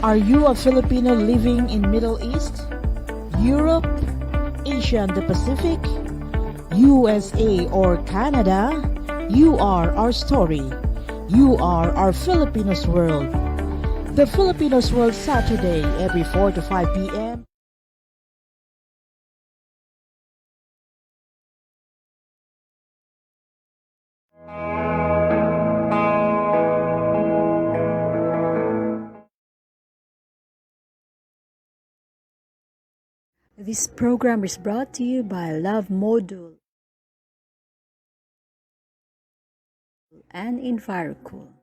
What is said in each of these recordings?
Are you a Filipino living in Middle East, Europe, Asia and the Pacific, USA or Canada? You are our story. You are our Filipinos World. The Filipinos World Saturday every 4 to 5 p.m. This program is brought to you by Love Module and Envirocool.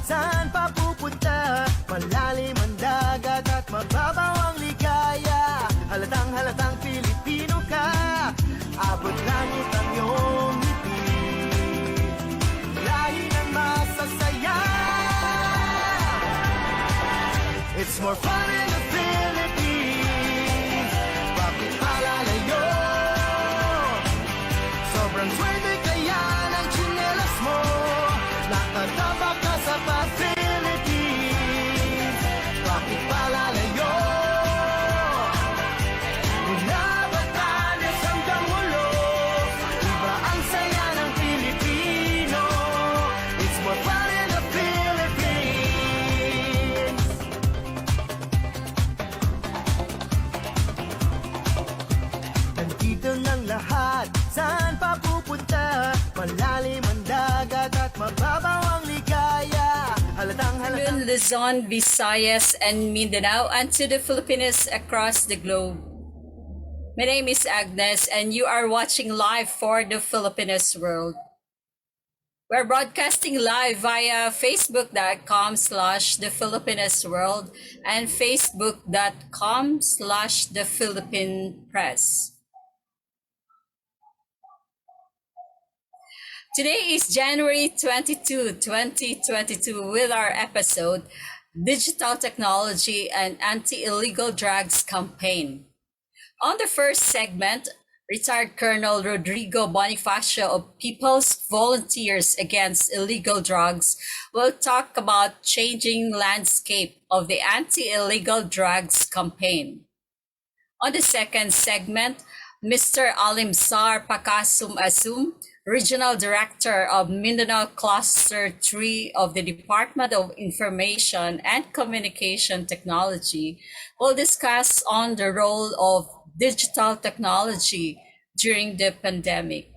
Saan pa pupunta? Malalim ang dagat at mababaw ang ligaya. Halatang Pilipino ka. Abot langit ang iyong ngiti. Lahi ng masasaya. It's more fun in the Philippines. Bakit malalayo? Sobrang swerte kaya ng tsinelas mo. Nakataba ka sa Philippines. Bakit palalayo? Mula Batanes hanggang Mulo, iba ang saya ng Pilipino. It's more fun in the Philippines. Nandito ng lahat, saan pa pupunta? Malalim ang dagat at mababaw ang ligaya. In Luzon, Visayas, and Mindanao, and to the Filipinos across the globe. My name is Agnes, and you are watching live for the Filipinos World. We're broadcasting live via facebook.com/the Filipinos World and facebook.com/the Philippine Press. Today is January 22, 2022 with our episode, Digital Technology and Anti-Illegal Drugs Campaign. On the first segment, retired Colonel Rodrigo Bonifacio of People's Volunteers Against Illegal Drugs will talk about changing landscape of the Anti-Illegal Drugs Campaign. On the second segment, Mr. Alimbzar Pacasum Asum, Regional Director of Mindanao Cluster 3 of the Department of Information and Communication Technology, will discuss on the role of digital technology during the pandemic.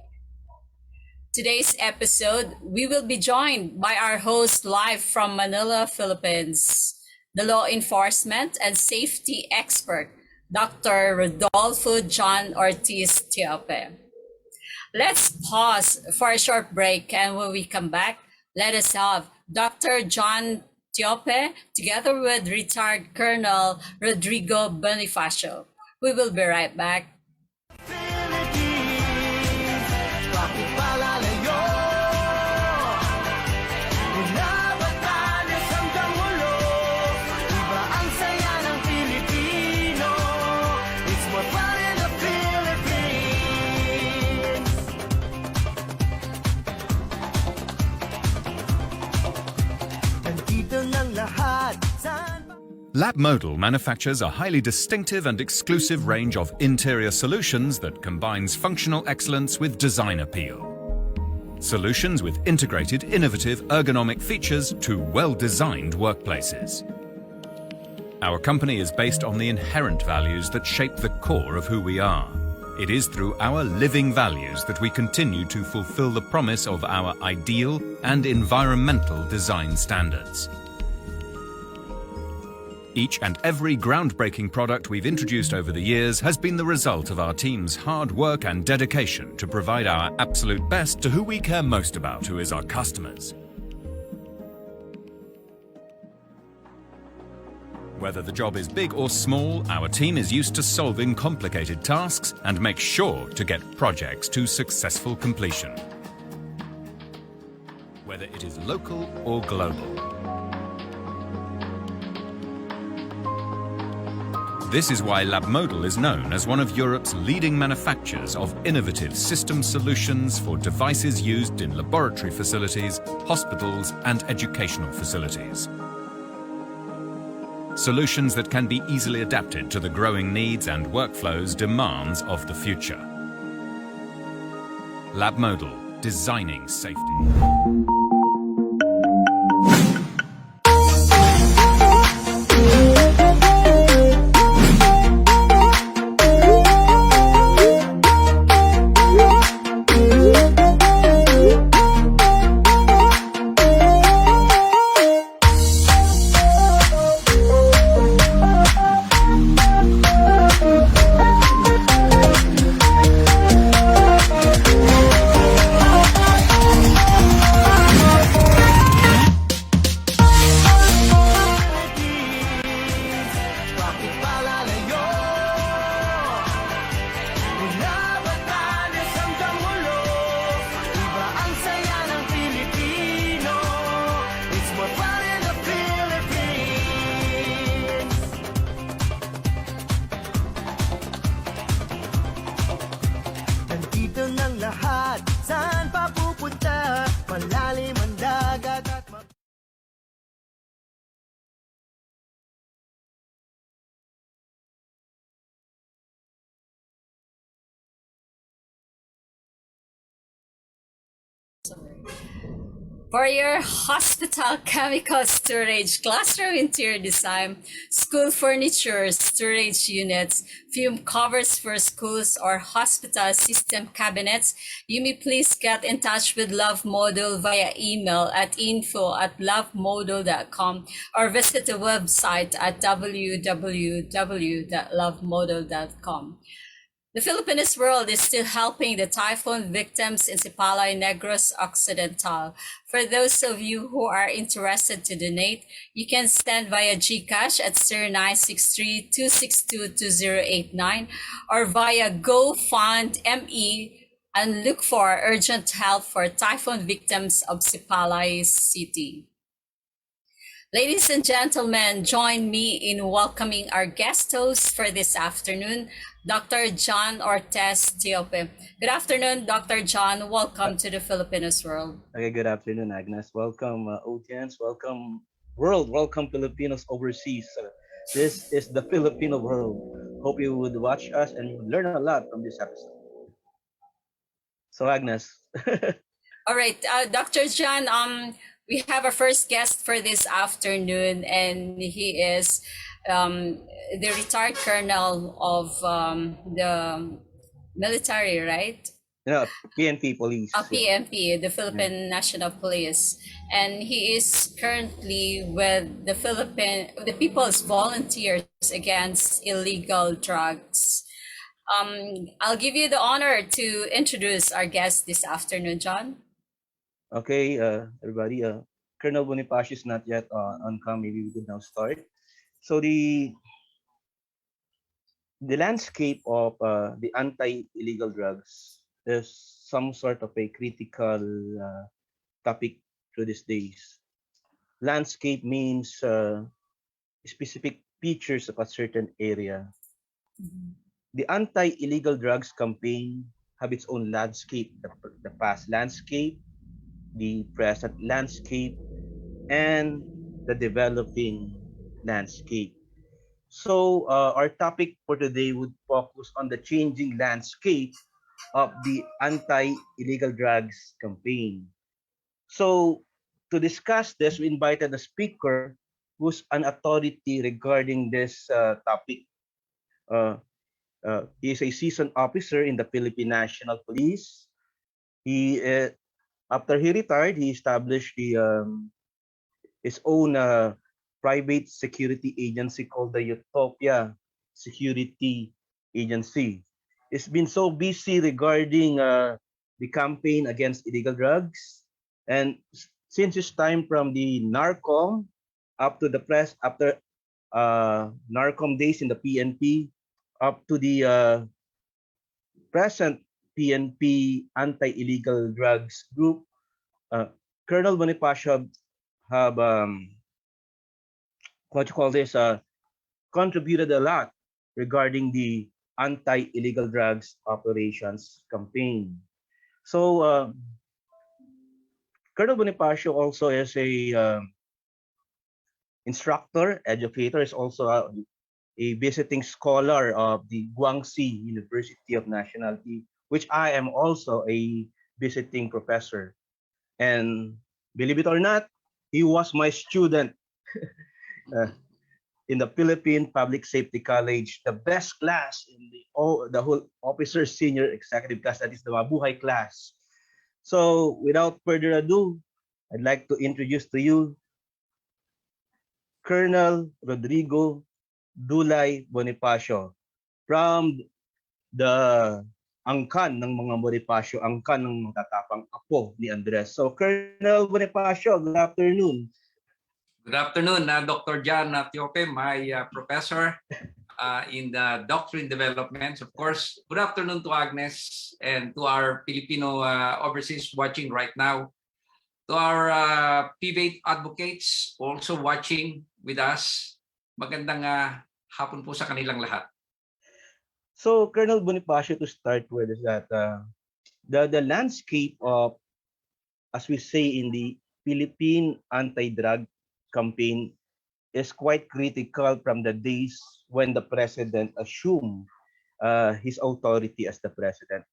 Today's episode, we will be joined by our host live from Manila, Philippines, the law enforcement and safety expert, Dr. Rodolfo John Ortiz Teope. Let's pause for a short break, and when we come back, let us have Dr. John Teope together with retired Colonel Rodrigo Bonifacio. We will be right back. Labmodal manufactures a highly distinctive and exclusive range of interior solutions that combines functional excellence with design appeal. Solutions with integrated, innovative, ergonomic features to well-designed workplaces. Our company is based on the inherent values that shape the core of who we are. It is through our living values that we continue to fulfill the promise of our ideal and environmental design standards. Each and every groundbreaking product we've introduced over the years has been the result of our team's hard work and dedication to provide our absolute best to who we care most about, who is our customers. Whether the job is big or small, our team is used to solving complicated tasks and makes sure to get projects to successful completion. Whether it is local or global. This is why LabModal is known as one of Europe's leading manufacturers of innovative system solutions for devices used in laboratory facilities, hospitals, and educational facilities. Solutions that can be easily adapted to the growing needs and workflows demands of the future. LabModal, designing safety. Bakit palalayo? Mula Batanes hanggang Ulo, iba ang saya ng Pilipino. It's more fun in the Philippines. Nandito ng lahat, saan pa pupunta? Malalim ang dagat at For your hospital chemical storage, classroom interior design, school furniture storage units, fume covers for schools or hospital system cabinets, you may please get in touch with Love Model via email at info@lovemodel.com or visit the website at www.lovemodel.com. The Filipinos World is still helping the typhoon victims in Sipalay, Negros Occidental. For those of you who are interested to donate, you can send via GCash at 0963-262-2089 or via GoFundMe and look for urgent help for typhoon victims of Sipalay City. Ladies and gentlemen, join me in welcoming our guest host for this afternoon, Dr. John Ortiz Teope. Good afternoon, Dr. John. Welcome to the Filipinos World. Okay, good afternoon, Agnes. Welcome, audience. Welcome, world. Welcome, Filipinos overseas. This is the Filipino world. Hope you would watch us and you would learn a lot from this episode. So, Agnes. All right, Dr. John, we have our first guest for this afternoon, and he is the retired colonel of the military, right? PNP police. PNP, the Philippine National Police, and he is currently with the People's Volunteers Against Illegal Drugs. I'll give you the honor to introduce our guest this afternoon, John. Okay, everybody. Colonel Bonifacio is not yet on cam. Maybe we could now start. So the landscape of the anti-illegal drugs is some sort of a critical topic through these days. Landscape means specific features of a certain area. The anti-illegal drugs campaign have its own landscape, the past landscape, the present landscape, and the developing landscape. So our topic for today would focus on the changing landscape of the anti-illegal drugs campaign. So to discuss this, we invited a speaker who's an authority regarding this topic. He is a seasoned officer in the Philippine National Police. After he retired, he established his own private security agency called the Utopia Security Agency. He's been so busy regarding the campaign against illegal drugs, and since his time from the NARCOM up to the press, after NARCOM days in the PNP up to the present PNP anti-illegal drugs group, Colonel Bonifacio have what you call this contributed a lot regarding the anti-illegal drugs operations campaign. So Colonel Bonifacio also is a instructor, educator, is also a visiting scholar of the Guangxi University of Nationality, which I am also a visiting professor. And believe it or not, he was my student in the Philippine Public Safety College, the best class in the whole officer senior executive class, that is the Mabuhay class. So without further ado, I'd like to introduce to you Colonel Rodrigo Duly Bonifacio from the angkan ng mga Bonifacio, angkan ng matatapang apo ni Andres. So Colonel Bonifacio, good afternoon. Good afternoon, Dr. John Teope, my professor in the doctrine developments. Of course, good afternoon to Agnes and to our Filipino overseas watching right now. To our PVAID advocates also watching with us, magandang hapon po sa kanilang lahat. So, Colonel Bonifacio, to start with, is that the landscape of, as we say in the Philippine anti-drug campaign, is quite critical from the days when the president assumed his authority as the president.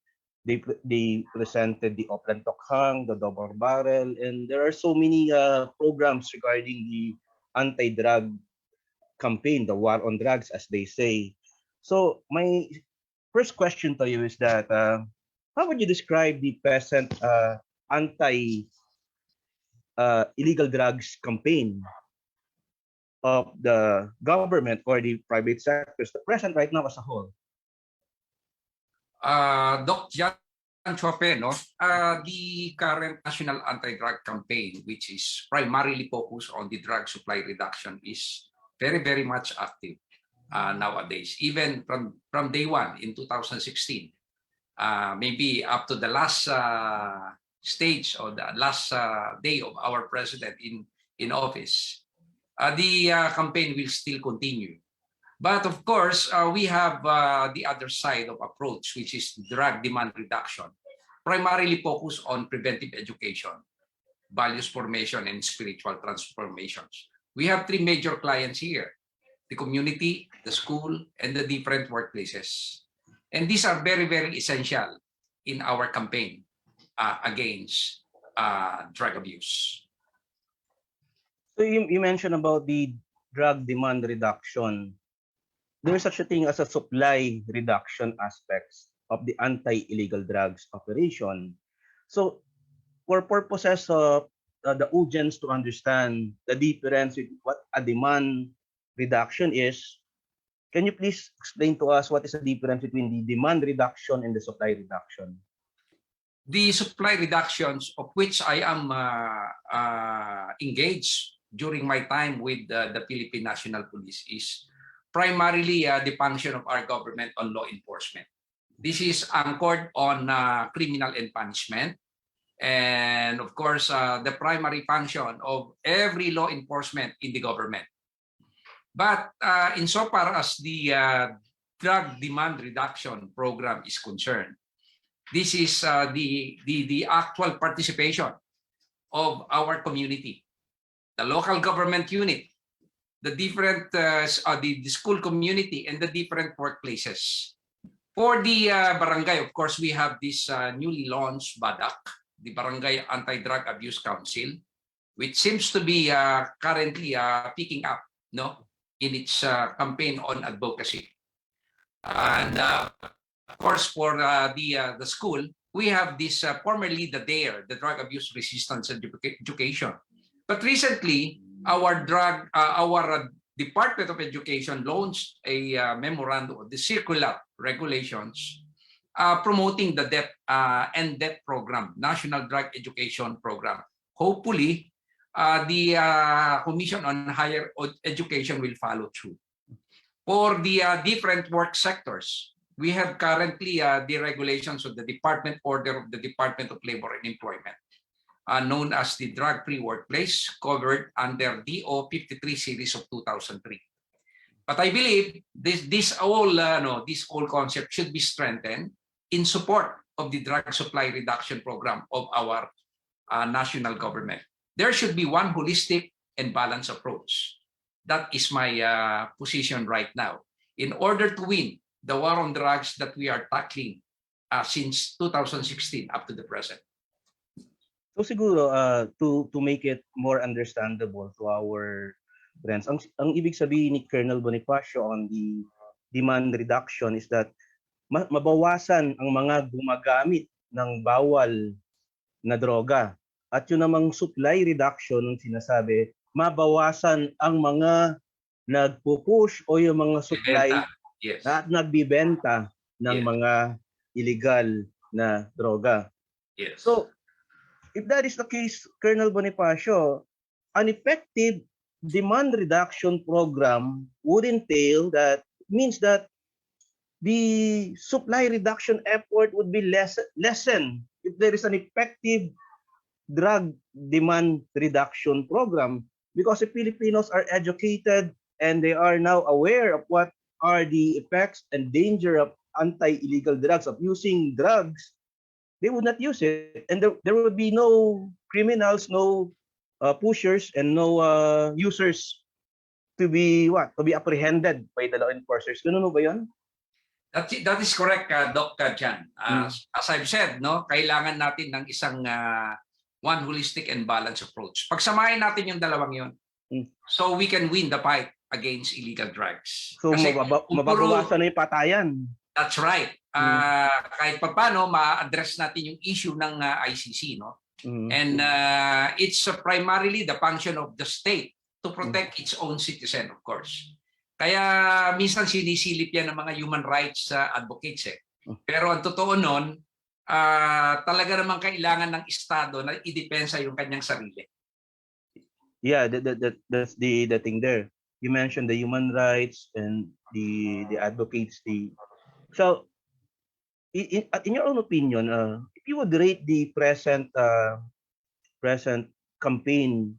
They presented the Oplan Tokhang, the Double Barrel, and there are so many programs regarding the anti-drug campaign, the war on drugs, as they say. So my first question to you is that how would you describe the present anti-illegal drugs campaign of the government or the private sectors, the present right now as a whole? Doc John Chope, no? The current national anti-drug campaign, which is primarily focused on the drug supply reduction, is very, very much active nowadays. Even from day one in 2016, maybe up to the last stage or the last day of our president in office, the campaign will still continue. But of course, we have the other side of approach, which is drug demand reduction, primarily focused on preventive education, values formation, and spiritual transformations. We have three major clients here: the community, the school, and the different workplaces. And these are very, very essential in our campaign against drug abuse. So you mentioned about the drug demand reduction. There is such a thing as a supply reduction aspects of the anti-illegal drugs operation. So for purposes of the audience to understand the difference with what a demand reduction is, can you please explain to us what is the difference between the demand reduction and the supply reduction? The supply reductions, of which I am engaged during my time with the Philippine National Police, is primarily the function of our government on law enforcement. This is anchored on criminal and punishment. And of course, the primary function of every law enforcement in the government. But insofar as the drug demand reduction program is concerned, this is the actual participation of our community, the local government unit, the different the school community, and the different workplaces. For the barangay, of course, we have this newly launched BADAC, the Barangay Anti-Drug Abuse Council, which seems to be currently picking up, no, in its campaign on advocacy. And of course, for the school, we have this formerly the DARE, the Drug Abuse Resistance and Education. But recently, our Department of Education launched a memorandum of the circular regulations promoting the End Debt Program, National Drug Education Program. Hopefully, the Commission on Higher Education will follow through. For the different work sectors, we have currently the regulations of the Department Order of the Department of Labor and Employment, known as the Drug-Free Workplace, covered under DO 53 series of 2003. But I believe this whole concept should be strengthened in support of the drug supply reduction program of our national government. There should be one holistic and balanced approach. That is my position right now. In order to win the war on drugs that we are tackling since 2016 up to the present. So siguro to make it more understandable to our friends, ang ibig sabihin ni Colonel Bonifacio on the demand reduction is that mabawasan ang mga gumagamit ng bawal na droga. At yun namang supply reduction ng sinasabi, mabawasan ang mga nagpo-push o yung mga supply at nagbibenta ng mga illegal na droga. Yes. So, if that is the case, Colonel Bonifacio, an effective demand reduction program would entail that, means that the supply reduction effort would be lessened if there is an effective drug demand reduction program, because the Filipinos are educated and they are now aware of what are the effects and danger of anti-illegal drugs, of using drugs. They would not use it, and there would be no criminals, no pushers, and no users to be apprehended by the law enforcers. Ganun ba yun? That is correct, Doc Jan. As I've said, no, kailangan natin ng isang one holistic and balanced approach. Pagsamahin natin yung dalawang yun, so we can win the fight against illegal drugs. So Kasi mababawasan na yung patayan. That's right. Kahit paano ma-address natin yung issue ng ICC, no? And it's primarily the function of the state to protect its own citizen, of course. Kaya minsan sinisilip yan ng mga human rights advocates. Pero ang totoo nun, talaga namang kailangan ng Estado na idepensa yung kanyang sarili. Yeah, that's the thing there. You mentioned the human rights and the advocates. So, in your own opinion, if you would rate the present campaign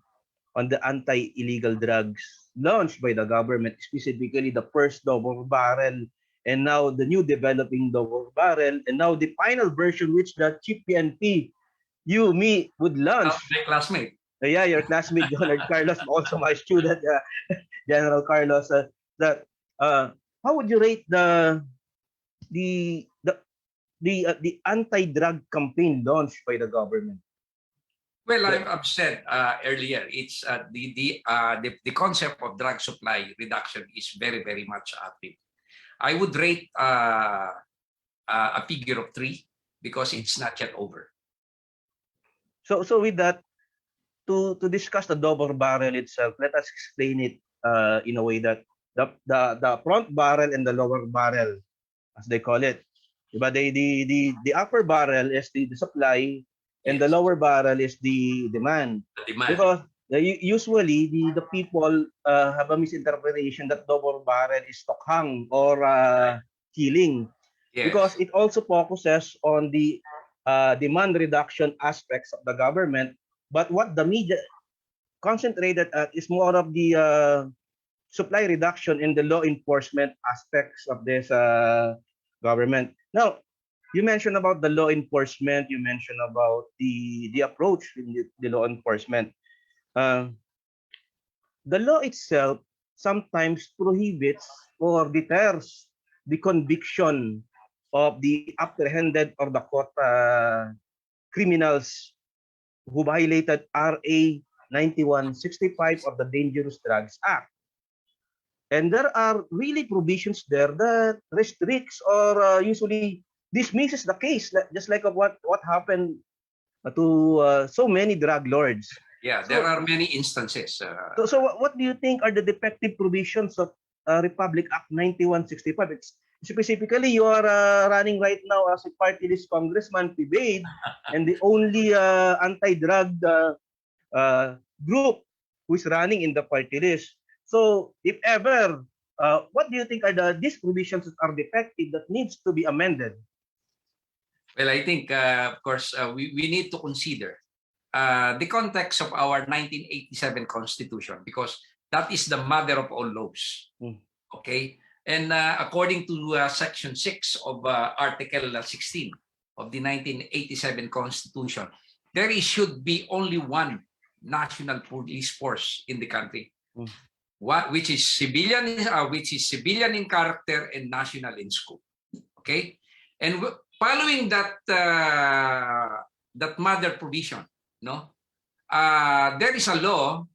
on the anti-illegal drugs launched by the government, specifically the first double barrel, and now the new developing double barrel, and now the final version which the Chief PNP, me, would launch. My classmate. Yeah, your classmate, General Carlos, also my student, General Carlos. How would you rate the anti-drug campaign launched by the government? Well, I've said earlier, it's the concept of drug supply reduction is very, very much active. I would rate a figure of 3 because it's not yet over. So with that, to discuss the double barrel itself, let us explain it in a way that the front barrel and the lower barrel, as they call it, the upper barrel is the supply, and the lower barrel is the demand. Because usually the people have a misinterpretation that double barrel is tokhang or killing. Yes. Because it also focuses on the demand reduction aspects of the government, but what the media concentrated at is more of the supply reduction in the law enforcement aspects of this government. Now, you mentioned about the law enforcement, you mentioned about the approach in the law enforcement. The law itself sometimes prohibits or deters the conviction of the apprehended or the caught criminals who violated RA 9165 of the Dangerous Drugs Act. And there are really provisions there that restricts or usually dismisses the case, just like of what happened to so many drug lords. Yeah, there are many instances. So what do you think are the defective provisions of Republic Act 9165? It's specifically, you are running right now as a party list congressman, PVAID, and the only anti-drug group who is running in the party list. So if ever, what do you think are these provisions that are defective that needs to be amended? Well, I think, of course, we need to consider the context of our 1987 Constitution, because that is the mother of all laws. Okay? And according to Section 6 of Article 16 of the 1987 Constitution, there should be only one national police force in the country, which is civilian in character and national in scope. Okay? And following that that mother provision, there is a law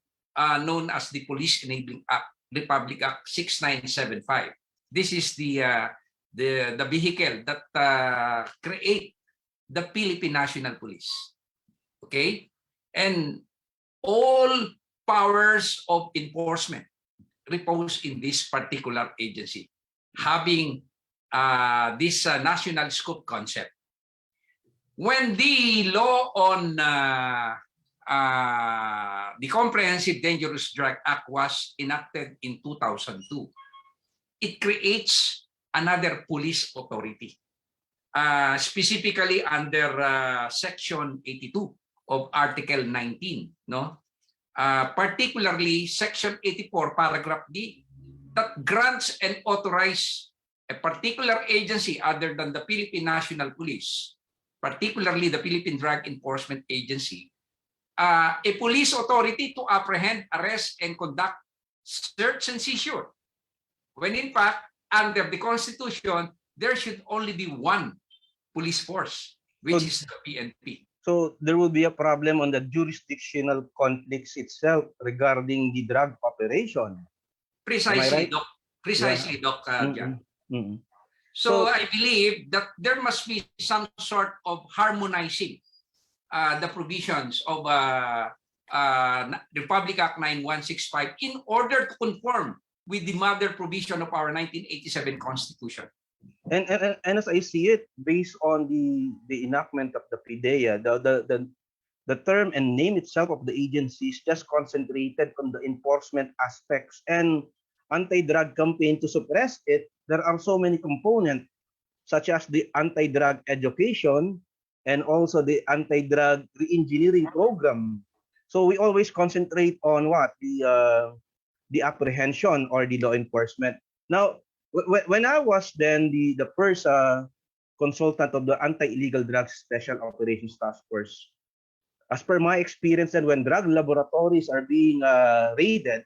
known as the Police Enabling Act, Republic Act 6975. This is the vehicle that create the Philippine National Police. Okay, and all powers of enforcement repose in this particular agency, having this national scope concept. When the law on the Comprehensive Dangerous Drug Act was enacted in 2002, it creates another police authority, specifically under Section 82 of Article 19, particularly Section 84, Paragraph D, that grants and authorizes a particular agency other than the Philippine National Police, particularly the Philippine Drug Enforcement Agency, a police authority to apprehend, arrest, and conduct search and seizure. When in fact, under the Constitution, there should only be one police force, which is the PNP. So there will be a problem on the jurisdictional conflicts itself regarding the drug operation. Precisely, right? Doc. Precisely, Yeah. Doc. So I believe that there must be some sort of harmonizing the provisions of Republic Act 9165 in order to conform with the mother provision of our 1987 Constitution. And as I see it, based on the enactment of the PDEA, the term and name itself of the agency is just concentrated on the enforcement aspects, and anti-drug campaign, to suppress it, there are so many components, such as the anti-drug education and also the anti-drug re-engineering program. So we always concentrate on what? The apprehension or the law enforcement. Now, when I was then the first consultant of the Anti-Illegal Drugs Special Operations Task Force, as per my experience, and when drug laboratories are being raided,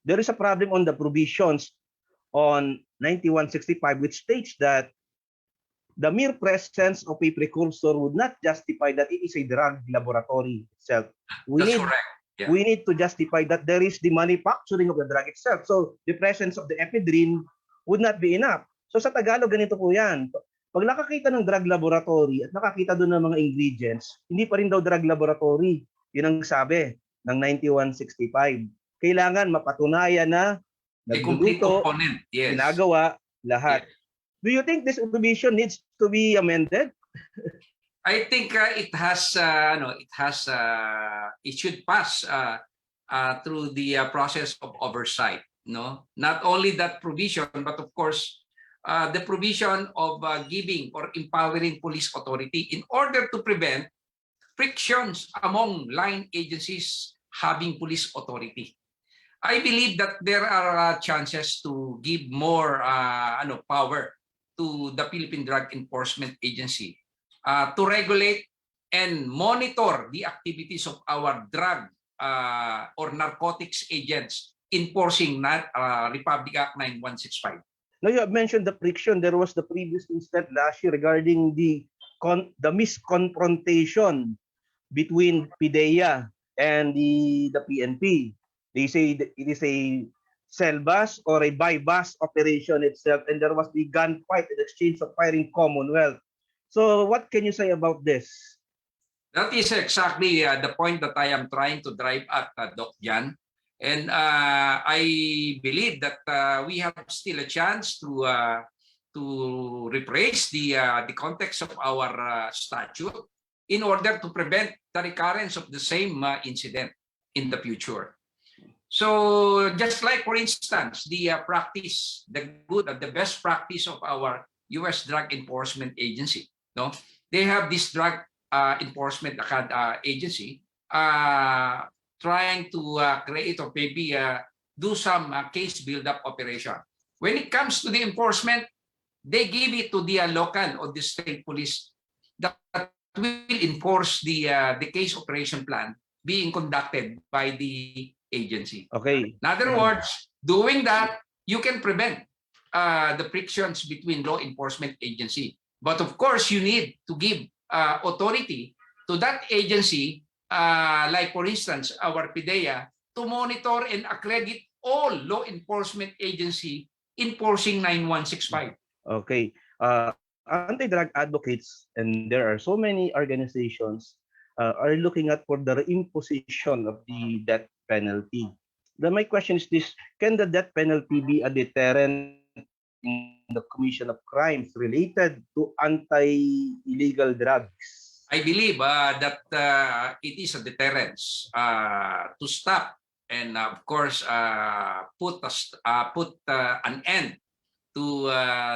there is a problem on the provisions on 9165, which states that the mere presence of a precursor would not justify that it is a drug laboratory itself. That's correct. Yeah. We need to justify that there is the manufacturing of the drug itself. So the presence of the ephedrine would not be enough. So sa Tagalog, ganito po yan. Pag nakakita ng drug laboratory at nakakita doon ng mga ingredients, hindi pa rin daw drug laboratory. Yun ang sabi ng 9165. Kailangan mapatunayan na a complete component. Yes. Ginagawa lahat. Yes. Do you think this provision needs to be amended? I think it should pass through the process of oversight. Not only that provision, but of course, the provision of giving or empowering police authority in order to prevent frictions among line agencies having police authority. I believe that there are chances to give more power to the Philippine Drug Enforcement Agency to regulate and monitor the activities of our drug or narcotics agents enforcing Republic Act 9165. Now you have mentioned the friction. There was the previous incident last year regarding the misconfrontation between PDEA and the PNP. They say that it is a cell bus or a buy bus operation itself, and there was the gunfight and exchange of fire in Commonwealth. So what can you say about this? That is exactly the point that I am trying to drive at, Doc Jan. And I believe that we have still a chance to rephrase the context of our statute in order to prevent the recurrence of the same incident in the future. So just like, for instance, the practice, the best practice of our U.S. Drug Enforcement Agency, no, they have this drug enforcement agency trying to create or maybe do some case build-up operation. When it comes to the enforcement, they give it to the local or the state police that will enforce the case operation plan being conducted by the agency. Okay. In other words, doing that, you can prevent the frictions between law enforcement agency. But of course, you need to give authority to that agency, like for instance, our PDEA, to monitor and accredit all law enforcement agency enforcing 9165. Okay. Anti-drug advocates, and there are so many organizations, are looking at for the imposition of the death penalty. My question is this: can the death penalty be a deterrent in the commission of crimes related to anti-illegal drugs? I believe that it is a deterrence to stop and of course put an end to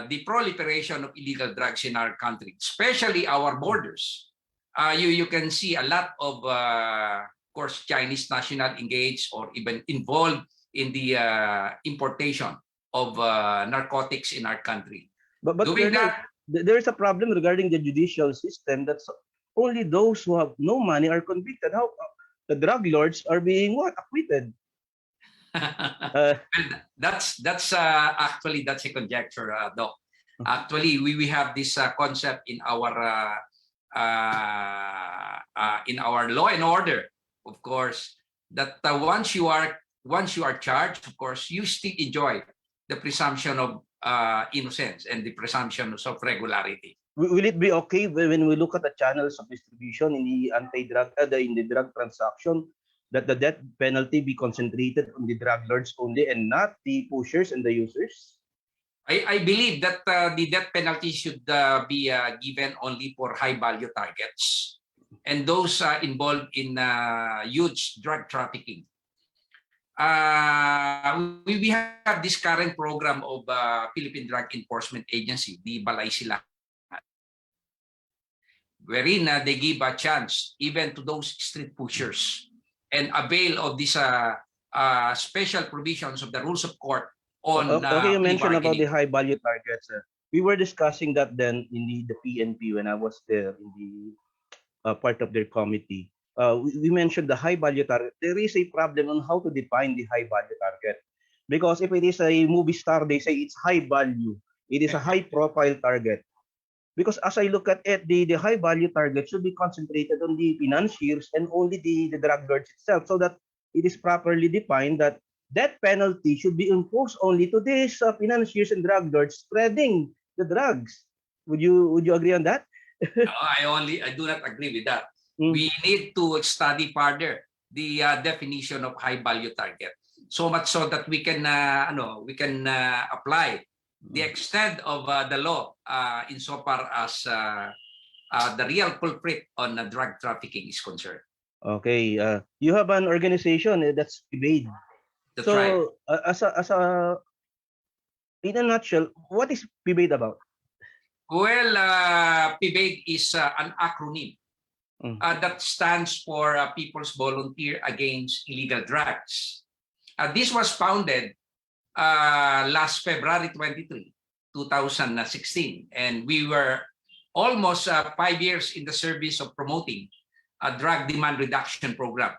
the proliferation of illegal drugs in our country, especially our borders. You can see a lot of course Chinese national engaged or even involved in the importation of narcotics in our country. But Doing that, there is a problem regarding the judicial system. That's only those who have no money are convicted. How the drug lords are being what? Acquitted? well, that's actually that's a conjecture, Doc. Actually, we have this concept in our law and order, of course, that once you are charged, of course, you still enjoy the presumption of innocence and the presumption of regularity. Will it be okay when we look at the channels of distribution in the anti-drug, in the drug transaction, that the death penalty be concentrated on the drug lords only and not the pushers and the users? I believe that the death penalty should be given only for high-value targets and those involved in huge drug trafficking. We have this current program of Philippine Drug Enforcement Agency, the Balay Sila, wherein they give a chance even to those street pushers and avail of these special provisions of the rules of court on okay, you mentioned about the high value targets. We were discussing that then in the PNP when I was there in the part of their committee. We mentioned the high value target. There is a problem on how to define the high value target. Because if it is a movie star, they say it's high value. It is a high profile target. Because as I look at it, the high value target should be concentrated on the financiers and only the drug lords itself, so that it is properly defined that death penalty should be imposed only to these financiers and drug lords spreading the drugs. Would you agree on that? No, I do not agree with that. We need to study further the definition of high value target, so much so that we can apply the extent of the law insofar as the real culprit on drug trafficking is concerned. Okay, you have an organization that's PVAID. That's so, right. In a nutshell, what is PVAID about? Well, PVAID is an acronym that stands for People's Volunteer Against Illegal Drugs. This was founded last February 23, 2016, and we were almost 5 years in the service of promoting a drug demand reduction program.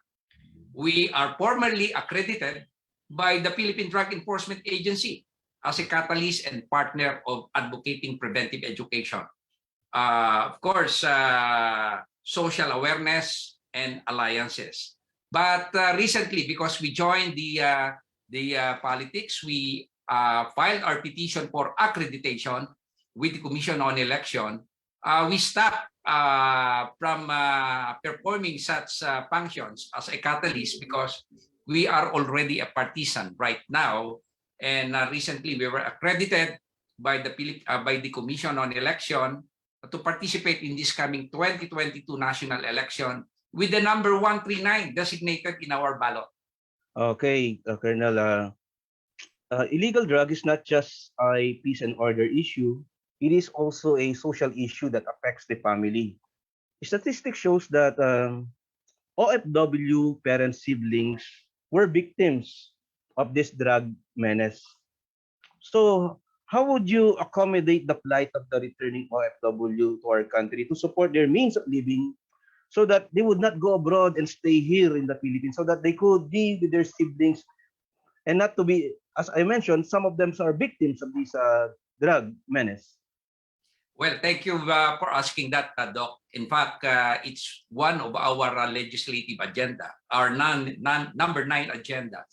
We are formally accredited by the Philippine Drug Enforcement Agency as a catalyst and partner of advocating preventive education. Of course, social awareness and alliances. But recently, because we joined the politics, we filed our petition for accreditation with the Commission on Election. We stopped from performing such functions as a catalyst because we are already a partisan right now. And recently we were accredited by the Commission on Election to participate in this coming 2022 national election with the number 139 designated in our ballot. Okay, Colonel. Illegal drug is not just a peace and order issue. It is also a social issue that affects the family. Statistics shows that OFW parent siblings were victims of this drug menace. So, how would you accommodate the plight of the returning OFW to our country to support their means of living so that they would not go abroad and stay here in the Philippines so that they could be with their siblings and not to be, as I mentioned, some of them are victims of this drug menace? Well, thank you for asking that, Doc. In fact, it's one of our legislative agenda, our number 9 agenda,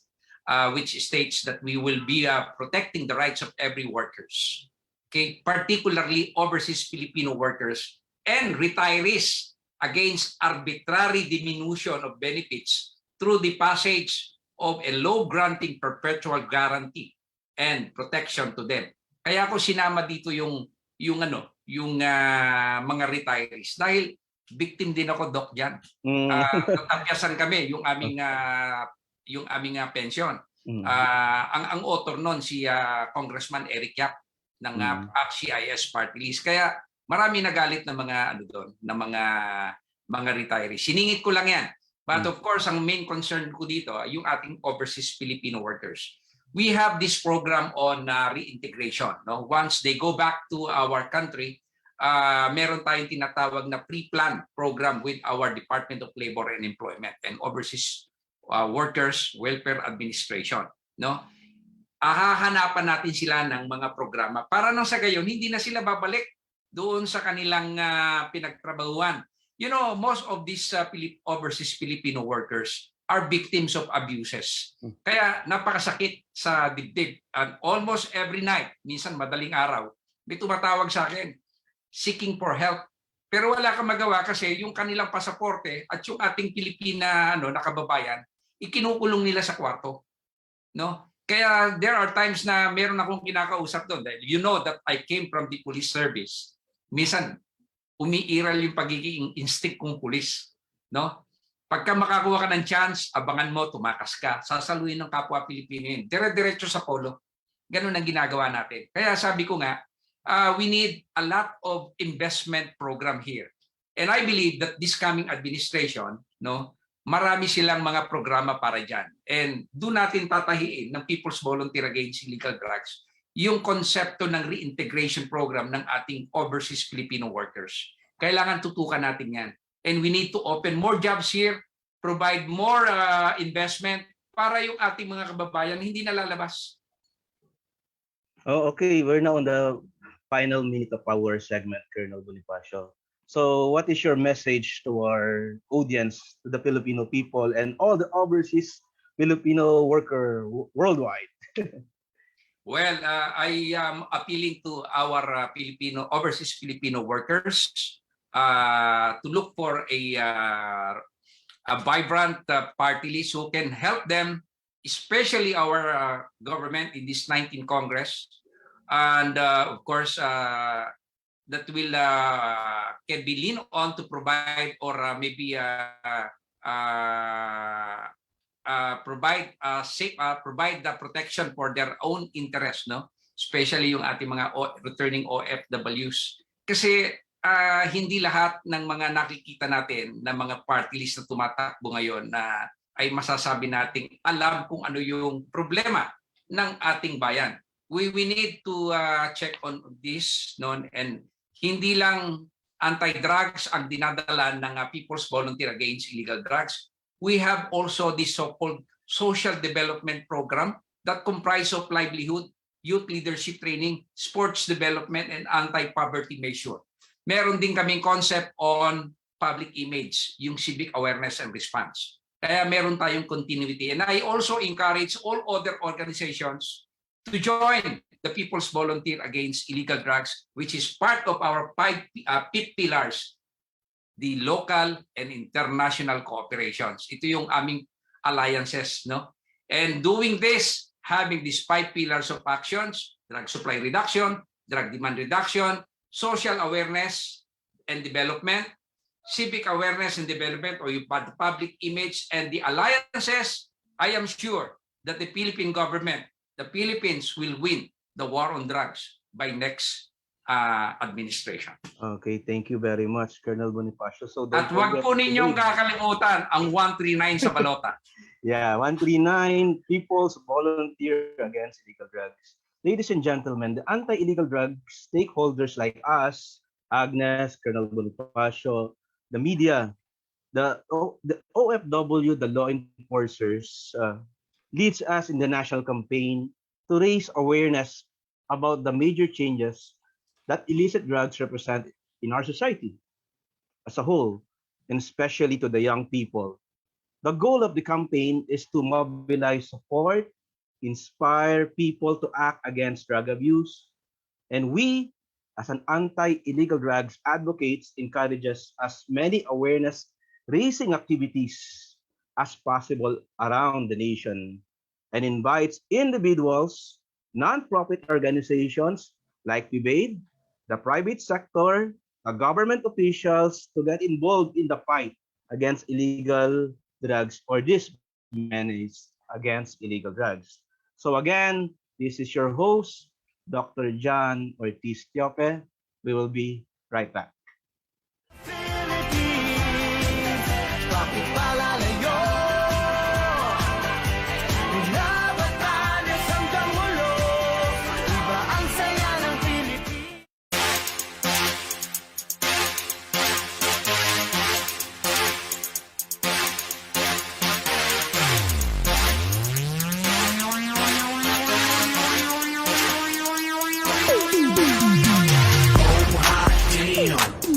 which states that we will be protecting the rights of every workers, okay, particularly overseas Filipino workers and retirees against arbitrary diminution of benefits through the passage of a law granting perpetual guarantee and protection to them. Kaya ako sinama dito yung mga retirees dahil victim din ako, Doc, diyan. Natapyasan kami yung aming pension. Ang author noon si Congressman Eric Yap ng CIS Party List. Kaya marami nagalit na mga retirees. Siningit ko lang yan. But of course, ang main concern ko dito yung ating overseas Filipino workers. We have this program on reintegration. No? Once they go back to our country, meron tayong tinatawag na pre-planned program with our Department of Labor and Employment and Overseas Workers Welfare Administration. No? Hahanapan natin sila ng mga programa para nang sa gayon, hindi na sila babalik doon sa kanilang pinagtrabahuan. You know, most of these overseas Filipino workers are victims of abuses. Kaya napakasakit sa dibdib. And almost every night, minsan madaling araw, may tumatawag sa akin, seeking for help. Pero wala kang magawa kasi yung kanilang pasaporte at yung ating Pilipina na kababayan, ikinukulong nila sa kwarto. No? Kaya there are times na meron akong kinakausap doon. You know that I came from the police service. Minsan, umiiral yung pagiging instinct kong pulis. No? Pagka makakuha ka ng chance, abangan mo, tumakas ka. Sasaluhin ng kapwa Pilipino yun. Dire-diretso sa polo. Ganun ang ginagawa natin. Kaya sabi ko nga, we need a lot of investment program here. And I believe that this coming administration, marami silang mga programa para dyan. And doon natin tatahiin ng People's Volunteer Against Illegal Drugs yung konsepto ng reintegration program ng ating overseas Filipino workers. Kailangan tutukan natin yan. And we need to open more jobs here, provide more investment para yung ating mga kababayan hindi nalalabas. Oh, okay. We're now on the final minute of our segment, Colonel Bonifacio. So what is your message to our audience, to the Filipino people, and all the overseas Filipino worker worldwide? Well, I am appealing to our overseas Filipino workers to look for a vibrant party list who can help them, especially our government in this 19th Congress, and of course that will can be leaned on to provide or maybe provide the protection for their own interest, especially yung ating mga returning OFWs. Kasi hindi lahat ng mga nakikita natin na mga party list na tumatakbo ngayon na ay masasabi nating alam kung ano yung problema ng ating bayan. We need to check on this, and hindi lang anti-drugs ang dinadala ng People's Volunteer Against Illegal Drugs. We have also the so-called social development program that comprise of livelihood, youth leadership training, sports development, and anti-poverty measure. Meron din kaming concept on public image, yung civic awareness and response. Kaya meron tayong continuity. And I also encourage all other organizations to join the People's Volunteer Against Illegal Drugs, which is part of our five pillars, the local and international cooperations. Ito yung aming alliances, And doing this, having these 5 pillars of actions, drug supply reduction, drug demand reduction, social awareness and development, civic awareness and development, or yung public image, and the alliances, I am sure that the Philippine government, the Philippines will win the war on drugs by next administration. Okay, thank you very much, Colonel Bonifacio. So At wag po ninyong kakalimutan ang 139 sa balota. Yeah, 139, People's Volunteer Against Illegal Drugs. Ladies and gentlemen, the anti-illegal drugs stakeholders like us, Agnes, Colonel Bonifacio, the media, the OFW, the law enforcers, leads us in the national campaign to raise awareness about the major changes that illicit drugs represent in our society as a whole, and especially to the young people. The goal of the campaign is to mobilize support, inspire people to act against drug abuse, and we, as an anti-illegal drugs advocates, encourages as many awareness-raising activities as possible around the nation, and invites individuals, non-profit organizations like PVAID, the private sector, the government officials to get involved in the fight against illegal drugs, or this menace against illegal drugs. So again, this is your host, Dr. John Ortiz Teope. We will be right back. Philippines, bakit palalayo? Mula Batanes hanggang Ulo, iba ang saya ng Pilipinas.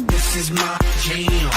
This is my jam.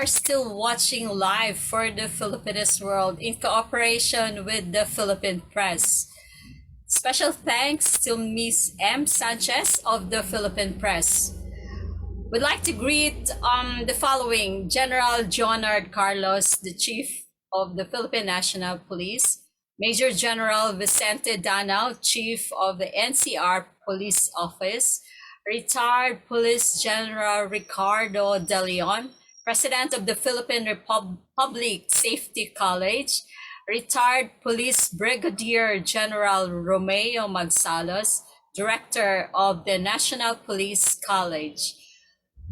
Still watching live for the Filipinos World in cooperation with the Philippine Press. Special thanks to Ms. M. Sanchez of the Philippine Press. We'd like to greet the following: General Jonard Carlos, the Chief of the Philippine National Police; Major General Vicente Danao, Chief of the NCR Police Office; retired Police General Ricardo De Leon, President of the Philippine Public Safety College; retired Police Brigadier General Romeo Magsalos, Director of the National Police College.